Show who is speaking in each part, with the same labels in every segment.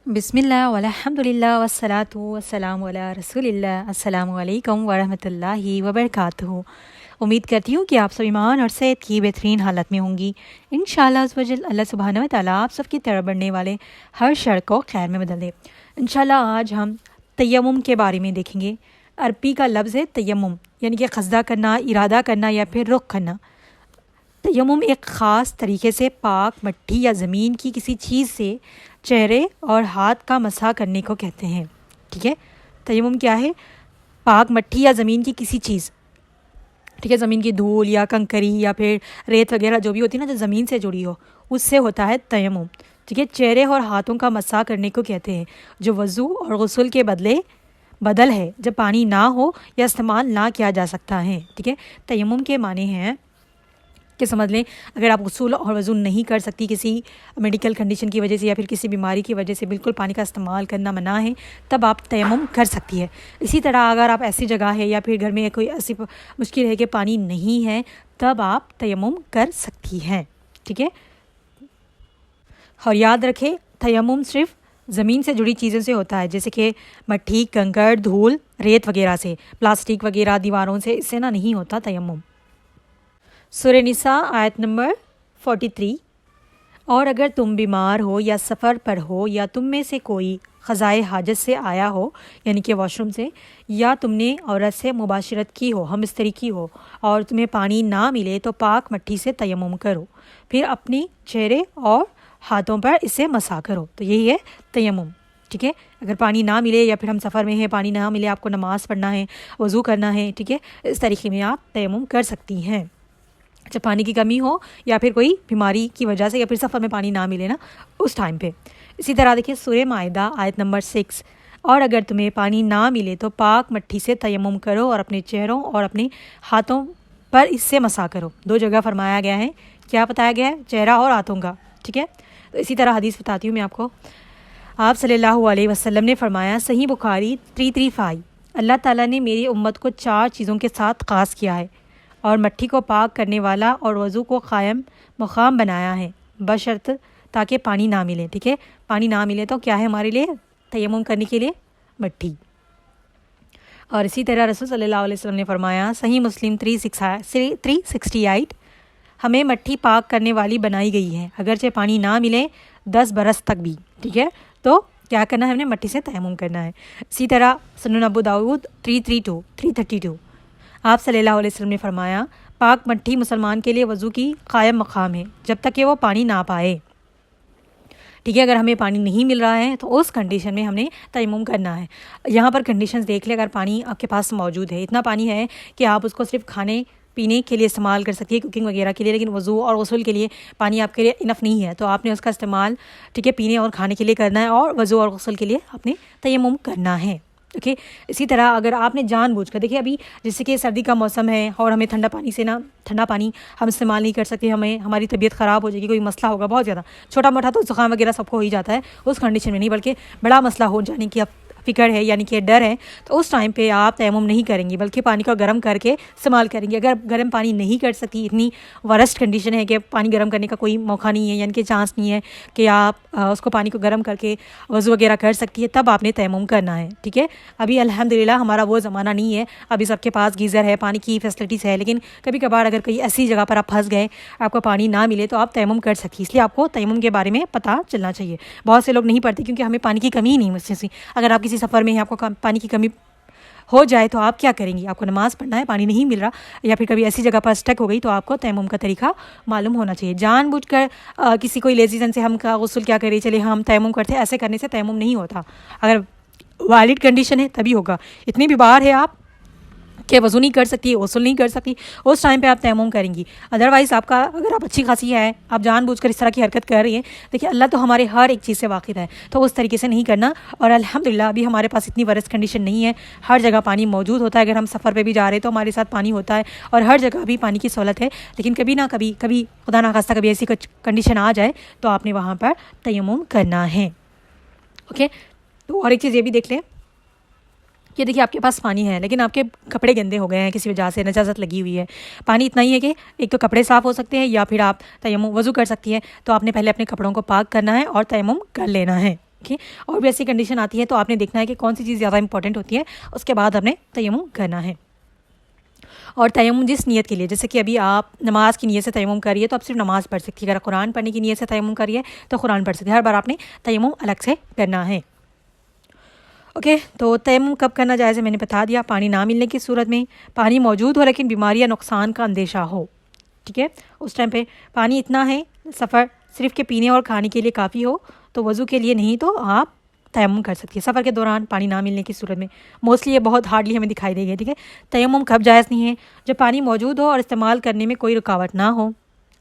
Speaker 1: बिस्मिल्लाह वल्हम्दुलिल्लाह वस्सलातु वस्सलामु अला रसूलिल्लाह। अस्सलामु अलैकुम वरहमतुल्लाहि वबरकातुहू। उम्मीद करती हूँ कि आप सब ईमान और सेहत की बेहतरीन हालत में होंगी। इंशाअल्लाह अज़्ज़ वजल अल्लाह सुब्हानहू व तआला आप सबकी तरफ बढ़ने वाले हर शर को खैर में बदल दे। इंशाअल्लाह आज हम तयम्मुम के बारे में देखेंगे। अरबी का लफ्ज़ है तयम्मुम, यानी कि क़स्दा करना, इरादा करना या फिर रुख करना। तयम्मुम एक ख़ास तरीके से पाक मिट्टी या ज़मीन की किसी चीज़ से चेहरे और हाथ का मसा करने को कहते हैं। ठीक है, तयम्मुम क्या है? पाक मिट्टी या ज़मीन की किसी चीज़, ठीक है, ज़मीन की धूल या कंकरी या फिर रेत वगैरह जो भी होती है ना, जो ज़मीन से जुड़ी हो, उससे होता है तयम्मुम। ठीक है, चेहरे और हाथों का मसा करने को कहते हैं, जो वज़ू और गुस्ल के बदल है, जब पानी ना हो या इस्तेमाल ना किया जा सकता है। ठीक है, तयम्मुम के माने हैं कि समझ लें, अगर आप गुस्ल और वज़ू नहीं कर सकती किसी मेडिकल कंडीशन की वजह से या फिर किसी बीमारी की वजह से, बिल्कुल पानी का इस्तेमाल करना मना है, तब आप तयम्मुम कर सकती है। इसी तरह अगर आप ऐसी जगह है या फिर घर में कोई ऐसी मुश्किल है कि पानी नहीं है, तब आप तयम्मुम कर सकती हैं। ठीक है, और याद रखें, तयम्मुम सिर्फ ज़मीन से जुड़ी चीज़ों से होता है, जैसे कि मट्टी, कंकड़, धूल, रेत वगैरह से, प्लास्टिक वगैरह दीवारों से, इससे ना नहीं होता तयम्मुम। सूरह निसा आयत नंबर 43। और अगर तुम बीमार हो या सफ़र पर हो या तुम में से कोई क़ज़ाए हाजत से आया हो, यानी कि वॉशरूम से, या तुमने औरत से मुबाशरत की हो, हमस्तरी की हो, और तुम्हें पानी ना मिले, तो पाक मिट्टी से तयम्मुम करो, फिर अपने चेहरे और हाथों पर इसे मसा करो। तो यही है तयम्मुम। ठीक है, अगर पानी ना मिले या फिर हम सफ़र में हैं, पानी ना मिले, आपको नमाज़ पढ़ना है, वज़ू करना है, ठीक है, इस तरीके में आप तयम्मुम कर सकती हैं। जब पानी की कमी हो या फिर कोई बीमारी की वजह से या फिर सफ़र में पानी ना मिले ना, उस टाइम पे। इसी तरह देखिए सूरह माइदा आयत नंबर 6। और अगर तुम्हें पानी ना मिले तो पाक मिट्टी से तयम्मुम करो और अपने चेहरों और अपने हाथों पर इससे मसा करो। दो जगह फरमाया गया है, क्या बताया गया है? चेहरा और हाथों का। ठीक है, तो इसी तरह हदीस बताती हूँ मैं आपको। आप सल्लल्लाहु अलैहि वसल्लम ने फरमाया, सही बुखारी 335, अल्लाह ताला ने मेरी उम्मत को 4 चीज़ों के साथ ख़ास किया है और मट्टी को पाक करने वाला और वज़ू को क़ायम मक़ाम बनाया है, बशर्त ताकि पानी ना मिले। ठीक है, पानी ना मिले तो क्या है हमारे लिए? तयम्मुम करने के लिए मट्टी। और इसी तरह रसूल सल्लल्लाहु अलैहि वसल्लम ने फरमाया, सही मुस्लिम 368, हमें मट्टी पाक करने वाली बनाई गई है, अगरचे पानी ना मिले 10 बरस तक भी। ठीक है, तो क्या करना है? हमने मट्टी से तयम्मुम करना है। इसी तरह सुनन अबू दाऊद 332, आप सल्लल्लाहु अलैहि वसल्लम ने फरमाया, पाक मट्टी मुसलमान के लिए वज़ू की क़ायम मक़ाम है, जब तक कि वो पानी ना पाए। ठीक है, अगर हमें पानी नहीं मिल रहा है तो उस कंडीशन में हमने तयम्मुम करना है। यहाँ पर कंडीशंस देख ले, अगर पानी आपके पास मौजूद है, इतना पानी है कि आप उसको सिर्फ खाने पीने के लिए इस्तेमाल कर सकती है, कुकिंग वगैरह के लिए, लेकिन वज़ू और गुस्ल के लिए पानी आपके लिए इनफ नहीं है, तो आपने उसका इस्तेमाल, ठीक है, पीने और खाने के लिए करना है, और वज़ू और गुस्ल के लिए आपने तयम्मुम करना है। ओके, इसी तरह अगर आपने जानबूझकर, देखिए अभी जैसे कि सर्दी का मौसम है और हमें ठंडा पानी हम इस्तेमाल नहीं कर सकते, हमें हमारी तबीयत ख़राब हो जाएगी, कोई मसला होगा बहुत ज़्यादा, छोटा मोटा तो ज़ुकाम वगैरह सबको हो ही जाता है, उस कंडीशन में नहीं, बल्कि बड़ा मसला हो जाने की फ़िक्र है, यानी कि डर है, तो उस टाइम पे आप तयम्मुम नहीं करेंगी, बल्कि पानी को गर्म करके इस्तेमाल करेंगी। अगर गर्म पानी नहीं कर सकती, इतनी वर्स्ट कंडीशन है कि पानी गर्म करने का कोई मौका नहीं है, यानी कि चांस नहीं है कि आप उसको पानी को गर्म करके वज़ू वगैरह कर सकती है, तब आपने तयम्मुम करना है। ठीक है, अभी अल्हम्दुलिल्लाह हमारा वो ज़माना नहीं है, अभी सबके पास गीज़र है, पानी की फैसिलिटीज़ है, लेकिन कभी कभार अगर कोई ऐसी जगह पर आप फंस गए, आपको पानी ना मिले, तो आप तयम्मुम कर सकती, इसलिए आपको तयम्मुम के बारे में पता चलना चाहिए। बहुत से लोग नहीं पढ़ते क्योंकि हमें पानी की कमी ही नहीं महसूस। अगर आप किसी सफ़र में हैं, आपको पानी की कमी हो जाए तो आप क्या करेंगी? आपको नमाज़ पढ़ना है, पानी नहीं मिल रहा, या फिर कभी ऐसी जगह पर स्टक हो गई, तो आपको तयम्मुम का तरीका मालूम होना चाहिए। जानबूझकर किसी कोई लेज़ीज़न से हम का गुस्ल क्या करें, चले हम तयम्मुम करते हैं, ऐसे करने से तयम्मुम नहीं होता। अगर वैलिड कंडीशन है तभी होगा। इतनी भी बार है आप कि वज़ू नहीं कर सकती, गुस्ल नहीं कर सकती, उस टाइम पे आप तयम्मुम करेंगी। अदरवाइज़ आपका, अगर आप अच्छी खासी है, आप जानबूझकर इस तरह की हरकत कर रही हैं, देखिए अल्लाह तो हमारे हर एक चीज़ से वाकिफ़ है, तो उस तरीके से नहीं करना। और अल्हम्दुलिल्लाह अभी हमारे पास इतनी वर्स्ट कंडीशन नहीं है, हर जगह पानी मौजूद होता है। अगर हम सफ़र पर भी जा रहे हैं तो हमारे साथ पानी होता है, और हर जगह भी पानी की सहूलत है, लेकिन कभी ना कभी खुदा ना खास्ता कभी ऐसी कुछ कंडीशन आ जाए तो आपने वहाँ पर तयम्मुम करना है। ओके, तो और एक चीज़ ये भी देख लें कि देखिए आपके पास पानी है, लेकिन आपके कपड़े गंदे हो गए हैं, किसी वजह से नजाजत लगी हुई है। पानी इतना ही है कि एक तो कपड़े साफ़ हो सकते हैं, या फिर आप तयम्मुम वज़ू कर सकती हैं, तो आपने पहले अपने कपड़ों को पाक करना है और तयम्मुम कर लेना है। ओके। और भी ऐसी कंडीशन आती है तो आपने देखना है कि कौन सी चीज़ ज़्यादा इंपॉर्टेंट होती है, उसके बाद आपने तयम्मुम करना है। और तयम्मुम जिस नीयत के लिए, जैसे कि अभी आप नमाज की नीयत से तयम्मुम करिए तो आप सिर्फ नमाज़ पढ़ सकती है। अगर कुरान पढ़ने की नीयत से तयम्मुम करिए तो कुरान पढ़ सकते हैं। हर बार आपने तयम्मुम अलग से करना है। ओके तो तयम्मुम कब करना जायज़ है मैंने बता दिया। पानी ना मिलने की सूरत में, पानी मौजूद हो लेकिन बीमारी या नुकसान का अंदेशा हो, ठीक है, उस टाइम पे पानी इतना है, सफ़र सिर्फ के पीने और खाने के लिए काफ़ी हो तो वज़ू के लिए नहीं, तो आप तयम्मुम कर सकती है। सफ़र के दौरान पानी ना मिलने की सूरत में मोस्टली ये बहुत हार्डली हमें दिखाई देगी, ठीक है। तयम्मुम कब जायज़ नहीं है, जब पानी मौजूद हो और इस्तेमाल करने में कोई रुकावट ना हो।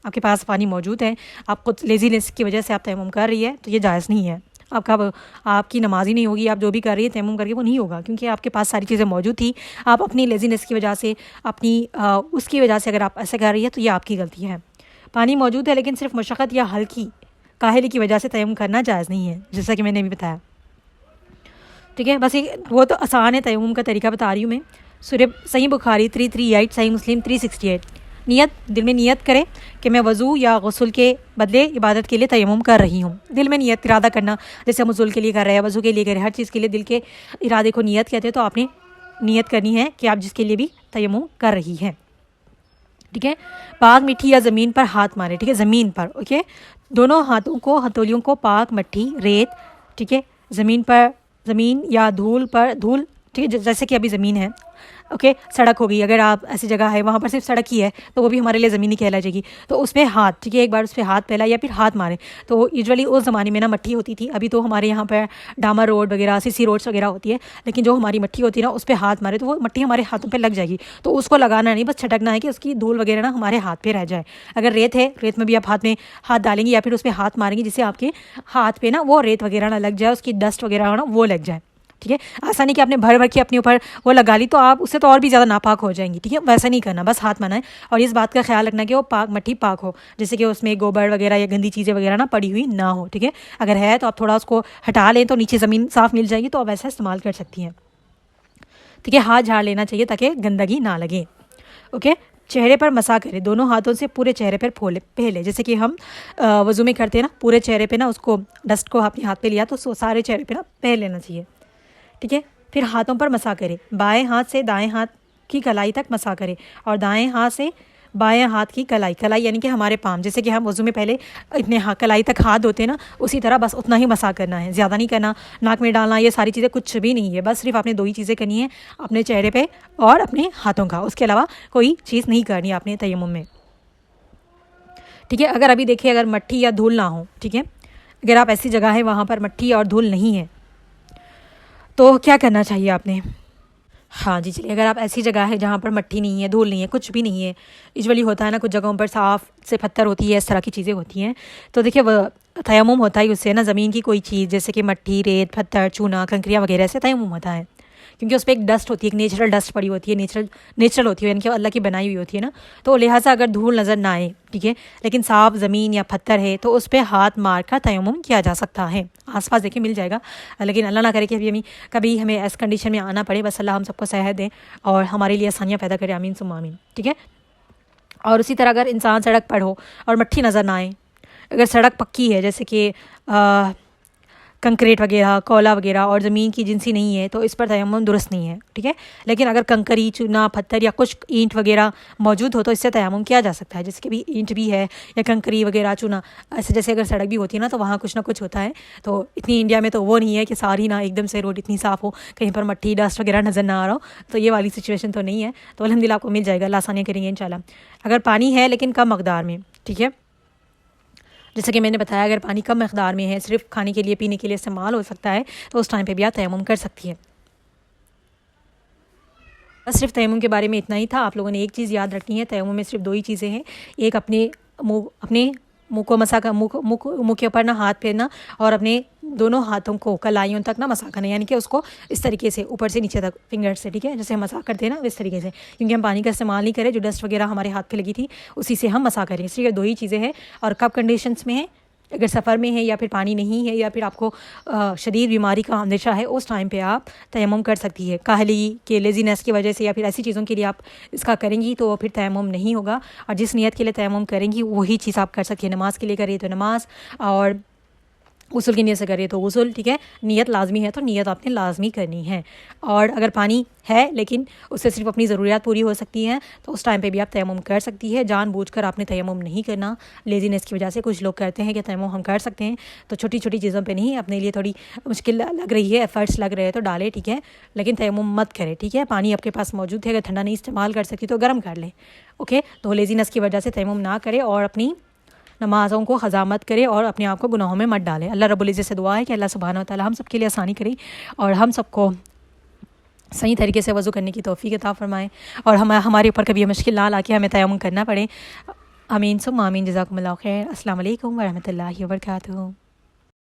Speaker 1: आपके पास पानी मौजूद है, आप खुद लेजीनेस की वजह से आप तयम्मुम कर रही है तो ये जायज़ नहीं है। आपकी नमाज ही नहीं होगी, आप जो भी कर रही है तयम्मुम करके वो नहीं होगा, क्योंकि आपके पास सारी चीज़ें मौजूद थी। आप अपनी लेजीनेस की वजह से, अपनी उसकी वजह से अगर आप ऐसे कर रही है तो ये आपकी गलती है। पानी मौजूद है लेकिन सिर्फ मशक्क़त या हल्की काहली की वजह से तयम्मुम करना जायज़ नहीं है, जैसा कि मैंने अभी बताया, ठीक है। बस ये वो तो आसान है, तयम्मुम का तरीका बता रही हूँ मैं। सही बुखारी 338, सही मुस्लिम 368। नियत, दिल में नियत करें कि मैं वज़ू या गुस्ल के बदले इबादत के लिए तयम्मुम कर रही हूँ। दिल में नियत इरादा करना, जैसे हम वज़ूल के लिए कर रहे हैं, वज़ू के लिए कर रहे हैं, हर चीज़ के लिए दिल के इरादे को नियत कहते हैं। तो आपने नियत करनी है कि आप जिसके लिए भी तयम्मुम कर रही हैं, ठीक है। पाक मिट्टी या ज़मीन पर हाथ मारे, ठीक है, ज़मीन पर, ओके। दोनों हाथों को, हथौलियों को पाक मिट्टी, रेत, ठीक है, ज़मीन पर, ज़मीन या धूल पर, धूल, ठीक है, जैसे कि अभी ज़मीन है, ओके। सड़क हो गई, अगर आप ऐसी जगह है वहाँ पर सिर्फ सड़क ही है तो वो भी हमारे लिए ज़मीन ही कहला जाएगी। तो उस पर हाथ, ठीक है, एक बार उस पर हाथ फैला या फिर हाथ मारे। तो यूजुअली उस ज़माने में ना मट्टी होती थी, अभी तो हमारे यहाँ पर डामर रोड वगैरह, सीसी रोड्स वगैरह होती है, लेकिन जो हमारी मट्टी होती है ना उस पर हाथ मारे तो वो मट्टी हमारे हाथों पर लग जाएगी। तो उसको लगाना नहीं, बस छटकना है कि उसकी धूल वगैरह ना हमारे हाथ पर रह जाए। अगर रेत है, रेत में भी आप हाथ में हाथ डालेंगे या फिर उस पर हाथ मारेंगे जिससे आपके हाथ पे ना वो रेत वगैरह ना लग जाए, उसकी डस्ट वगैरह ना वो लग जाए, ठीक है। ऐसा नहीं कि आपने भर भर के अपने ऊपर वो लगा ली तो आप उससे तो और भी ज़्यादा नापाक हो जाएंगी, ठीक है। वैसा नहीं करना, बस हाथ माना है। और इस बात का ख्याल रखना कि वो पाक मट्टी पाक हो, जैसे कि उसमें गोबर वगैरह या गंदी चीज़ें वगैरह ना पड़ी हुई ना हो, ठीक है। अगर है तो आप थोड़ा उसको हटा लें तो नीचे ज़मीन साफ़ मिल जाएगी, तो आप वैसा इस्तेमाल कर सकती हैं, ठीक है। हाथ झाड़ लेना चाहिए ताकि गंदगी ना लगे, ओके। चेहरे पर मसा करें, दोनों हाथों से पूरे चेहरे पर पहले, जैसे कि हम वज़ू में करते हैं ना, पूरे चेहरे पे ना उसको डस्ट को अपने हाथ पे लिया तो सारे चेहरे पे ना पहन लेना चाहिए, ठीक है। फिर हाथों पर मसा करें, बाएं हाथ से दाएं हाथ की कलाई तक मसा करें और दाएं हाथ से बाएं हाथ की कलाई, कलाई यानी कि हमारे पाम, जैसे कि हम वज़ू में पहले इतने कलाई तक हाथ धोते हैं ना, उसी तरह बस उतना ही मसा करना है, ज़्यादा नहीं करना। नाक में डालना, ये सारी चीज़ें कुछ भी नहीं है, बस सिर्फ आपने दो ही चीज़ें करनी है, अपने चेहरे पे और अपने हाथों का, उसके अलावा कोई चीज़ नहीं करनी आपने तयम्मुम में, ठीक है। अगर अभी देखिए अगर मट्टी या धूल ना हो, ठीक है, अगर आप ऐसी जगह है वहाँ पर मट्टी और धूल नहीं है तो क्या करना चाहिए आपने। हाँ जी, चलिए, अगर आप ऐसी जगह है जहाँ पर मट्टी नहीं है, धूल नहीं है, कुछ भी नहीं है, यूजुअली होता है ना कुछ जगहों पर साफ़ से पत्थर होती है, इस तरह की चीज़ें होती हैं, तो देखिए वह तयम्मुम होता है उससे ना, ज़मीन की कोई चीज़ जैसे कि मट्टी, रेत, पत्थर, चूना, कंकरियाँ वगैरह से तयम्मुम होता है, क्योंकि उस पर एक डस्ट होती है, एक नेचुरल डस्ट पड़ी होती है, नेचुरल होती है, यानी कि अल्लाह की बनाई हुई होती है ना। तो लिहाजा अगर धूल नज़र ना आए, ठीक है, लेकिन साफ ज़मीन या पत्थर है तो उस पर हाथ मार कर तयम्मुम किया जा सकता है। आसपास देखिए मिल जाएगा, लेकिन अल्लाह ना करे कि कभी हमें ऐस कंडीशन में आना पड़े, बस अल्लाह हम सबको सेहत दें और हमारे लिए आसानियाँ पैदा करे, आमीन सुम्मा आमीन, ठीक है। और उसी तरह अगर इंसान सड़क पर हो और मट्टी नज़र ना आए, अगर सड़क पक्की है जैसे कि कंक्रीट वगैरह, कोयला वगैरह और ज़मीन की जिनसी नहीं है तो इस पर तयम्मुम दुरुस्त नहीं है, ठीक है। लेकिन अगर कंकरी, चूना, पत्थर या कुछ ईंट वगैरह मौजूद हो तो इससे तयम्मुम किया जा सकता है, जैसे कि भी ईंट भी है या कंकरी वगैरह, चूना, ऐसे जैसे अगर सड़क भी होती है ना तो वहाँ कुछ ना कुछ होता है। तो इतनी इंडिया में तो वो नहीं है कि सारी ना एकदम से रोड इतनी साफ़ हो, कहीं पर मट्टी डस्ट वगैरह नज़र ना आ रहा हो, तो ये वाली सिचुएशन तो नहीं है। तो अल्हम्दुलिल्लाह आपको मिल जाएगा, अल्लाह आसानियाँ करेंगे इंशाल्लाह। अगर पानी है लेकिन कम मकदार में, ठीक है, जैसे कि मैंने बताया अगर पानी कम मकदार में है, सिर्फ खाने के लिए, पीने के लिए इस्तेमाल हो सकता है, तो उस टाइम पे भी आप तयम्मुम कर सकती है। बस सिर्फ तयम्मुम के बारे में इतना ही था। आप लोगों ने एक चीज़ याद रखनी है, तयम्मुम में सिर्फ दो ही चीज़ें हैं, एक अपने मुँह को मसा का मुँह के ऊपर ना हाथ फेरना और अपने दोनों हाथों को कलाइयों तक ना मसा करना, यानी कि उसको इस तरीके से ऊपर से नीचे तक फिंगर से, ठीक है, जैसे हम मसा करते हैं ना इस तरीके से, क्योंकि हम पानी का इस्तेमाल नहीं करें, जो डस्ट वगैरह हमारे हाथ पे लगी थी उसी से हम मसा करें। इसलिए दो ही चीज़ें हैं। और कब कंडीशंस में है, अगर सफ़र में है या फिर पानी नहीं है या फिर आपको शदीद बीमारी का अंदेशा है, उस टाइम पे आप तयम्मुम कर सकती है। काहली के, लेज़ीनेस की वजह से या फिर ऐसी चीज़ों के लिए आप इसका करेंगी तो फिर तयम्मुम नहीं होगा। और जिस नियत के लिए तयम्मुम करेंगी वही चीज़ आप कर सकती है। नमाज के लिए करिए तो नमाज, और गुस्ल की नीयत से करें तो गुस्ल, ठीक है। नीयत लाजमी है तो नीयत आपने लाजमी करनी है। और अगर पानी है लेकिन उससे सिर्फ अपनी ज़रूरियात पूरी हो सकती हैं तो उस टाइम पे भी आप तयम्मुम कर सकती है। जानबूझकर आपने तयम्मुम नहीं करना, लेजीनेस की वजह से कुछ लोग कहते हैं कि तयम्मुम हम कर सकते हैं, तो छोटी छोटी चीज़ों पे नहीं, अपने लिए थोड़ी मुश्किल लग रही है, एफर्ट्स लग रहे हैं तो डालें, ठीक है, लेकिन तयम्मुम मत करें, ठीक है। पानी आपके पास मौजूद है, अगर ठंडा नहीं इस्तेमाल कर सकती तो गर्म कर लें, ओके। तो लेजीनेस की वजह से तयम्मुम ना करें और अपनी नमाज़ों को ख़ज़ा मत करें और अपने आप को गुनाहों में मत डालें। अल्लाह रब्बुल इज़्ज़त से दुआ है कि अल्लाह सुब्हानहू व तआला हम सब के लिए आसानी करे और हम सबको सही तरीके से वज़ू करने की तौफ़ीक अता फ़रमाएँ और हमारे ऊपर कभी मुश्किल ना आके हमें तयम्मुम करना पड़े। आमीन सुम्मा आमीन। जज़ाकुमुल्लाहु खैर। अस्सलामु अलैकुम व रहमतुल्लाहि व बरकातुहू।